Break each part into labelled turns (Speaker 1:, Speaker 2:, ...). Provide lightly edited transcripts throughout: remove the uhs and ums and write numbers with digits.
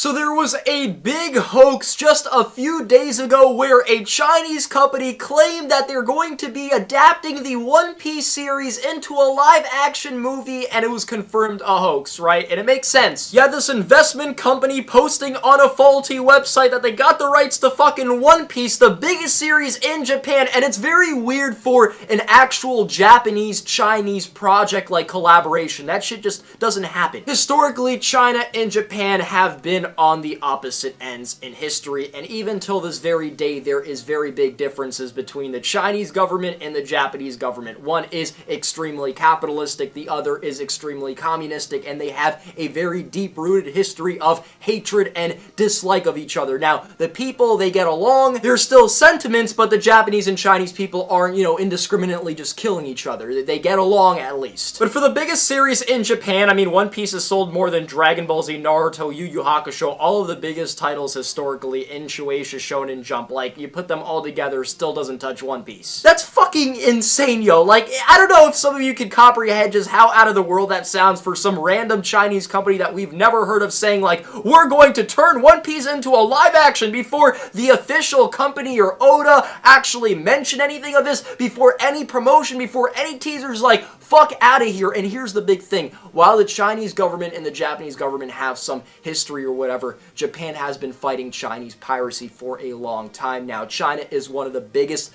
Speaker 1: So there was a big hoax just a few days ago where a Chinese company claimed that they're going to be adapting the One Piece series into a live-action movie, and it was confirmed a hoax, right? And it makes sense. You had this investment company posting on a faulty website that they got the rights to fucking One Piece, the biggest series in Japan, and it's very weird for an actual Japanese-Chinese project-like collaboration. That shit just doesn't happen. Historically, China and Japan have been on the opposite ends in history, and even till this very day, there is very big differences between the Chinese government and the Japanese government. One is extremely capitalistic, the other is extremely communistic, and they have a very deep-rooted history of hatred and dislike of each other. Now, the people, they get along, there's still sentiments, but the Japanese and Chinese people aren't, indiscriminately just killing each other. They get along at least. But for the biggest series in Japan, I mean, One Piece has sold more than Dragon Ball Z, Naruto, Yu Yu Hakusho, all of the biggest titles historically in Shueisha Shonen Jump. Like, you put them all together, still doesn't touch One Piece. That's fucking insane, yo. Like, I don't know if some of you can comprehend just how out of the world that sounds for some random Chinese company that we've never heard of saying, like, we're going to turn One Piece into a live action before the official company or Oda actually mention anything of this, before any promotion, before any teasers. Like, fuck out of here. And here's the big thing. While the Chinese government and the Japanese government have some history or whatever, Japan has been fighting Chinese piracy for a long time now. China is one of the biggest,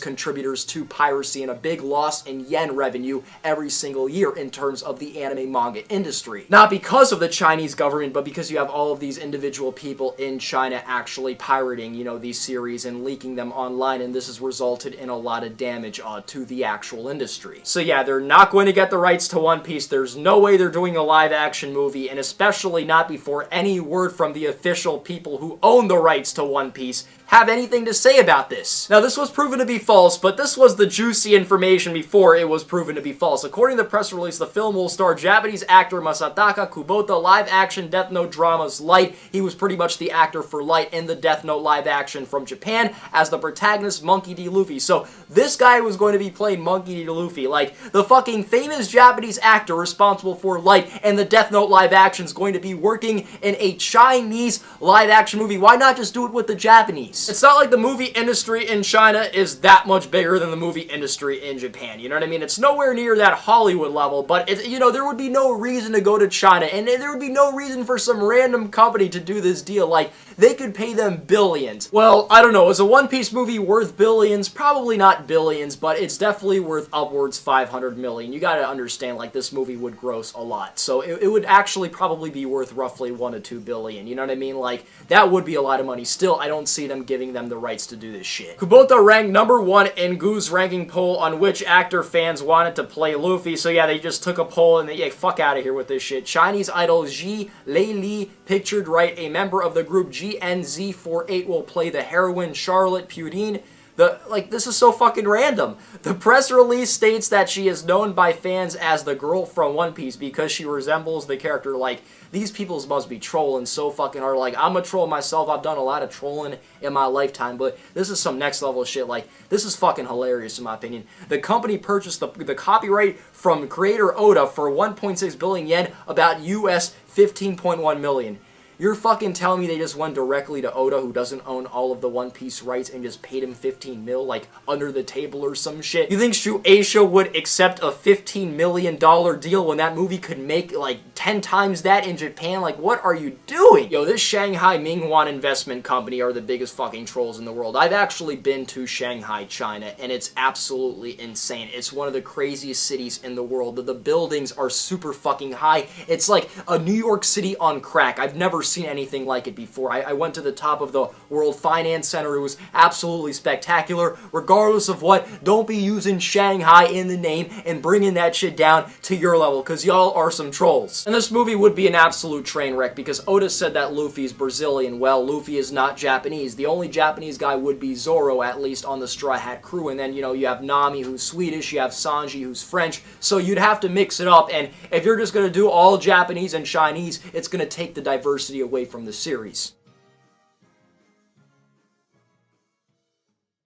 Speaker 1: contributors to piracy and a big loss in yen revenue every single year in terms of the anime manga industry. Not because of the Chinese government, but because you have all of these individual people in China actually pirating, these series and leaking them online, and this has resulted in a lot of damage to the actual industry. So yeah, they're not going to get the rights to One Piece. There's no way they're doing a live action movie, and especially not before any word from the official people who own the rights to One Piece have anything to say about this. Now, this was proven to be false, but this was the juicy information before it was proven to be false. According to the press release, the film will star Japanese actor Masataka Kubota, live-action Death Note dramas Light. He was pretty much the actor for Light in the Death Note live-action from Japan as the protagonist, Monkey D. Luffy. So, this guy was going to be playing Monkey D. Luffy, like the fucking famous Japanese actor responsible for Light and the Death Note live-action is going to be working in a Chinese live-action movie. Why not just do it with the Japanese? It's not like the movie industry in China is that much bigger than the movie industry in Japan, you know what I mean? It's nowhere near that Hollywood level, but there would be no reason to go to China, and there would be no reason for some random company to do this deal. Like, they could pay them billions. Well, I don't know, is a One Piece movie worth billions? Probably not billions, but it's definitely worth upwards 500 million. You gotta understand, like, this movie would gross a lot, so it would actually probably be worth roughly 1 to 2 billion, you know what I mean? Like, that would be a lot of money. Still, I don't see them giving them the rights to do this shit. Kubota ranked #1 in Goo's ranking poll on which actor fans wanted to play Luffy. So yeah, they just took a poll and fuck out of here with this shit. Chinese idol Ji Lei Li pictured right. A member of the group GNZ48 will play the heroine Charlotte Pudine. This is so fucking random. The press release states that she is known by fans as the girl from One Piece because she resembles the character. Like, these peoples must be trolling so fucking hard. Like, I'm a troll myself. I've done a lot of trolling in my lifetime, but this is some next level shit. Like, this is fucking hilarious in my opinion. The company purchased the copyright from creator Oda for 1.6 billion yen, about US 15.1 million. You're fucking telling me they just went directly to Oda, who doesn't own all of the One Piece rights, and just paid him 15 mil, like, under the table or some shit? You think Shueisha would accept a $15 million deal when that movie could make, like, 10 times that in Japan? Like, what are you doing? Yo, this Shanghai Mingwan investment company are the biggest fucking trolls in the world. I've actually been to Shanghai, China, and it's absolutely insane. It's one of the craziest cities in the world. The buildings are super fucking high. It's like a New York City on crack. I've never seen anything like it before. I went to the top of the World Finance Center. It was absolutely spectacular. Regardless of what, don't be using Shanghai in the name and bringing that shit down to your level, because y'all are some trolls. And this movie would be an absolute train wreck because Oda said that Luffy's Brazilian. Well, Luffy is not Japanese. The only Japanese guy would be Zoro, at least on the Straw Hat crew. And then, you have Nami, who's Swedish. You have Sanji, who's French. So you'd have to mix it up. And if you're just going to do all Japanese and Chinese, it's going to take the diversity away from the series.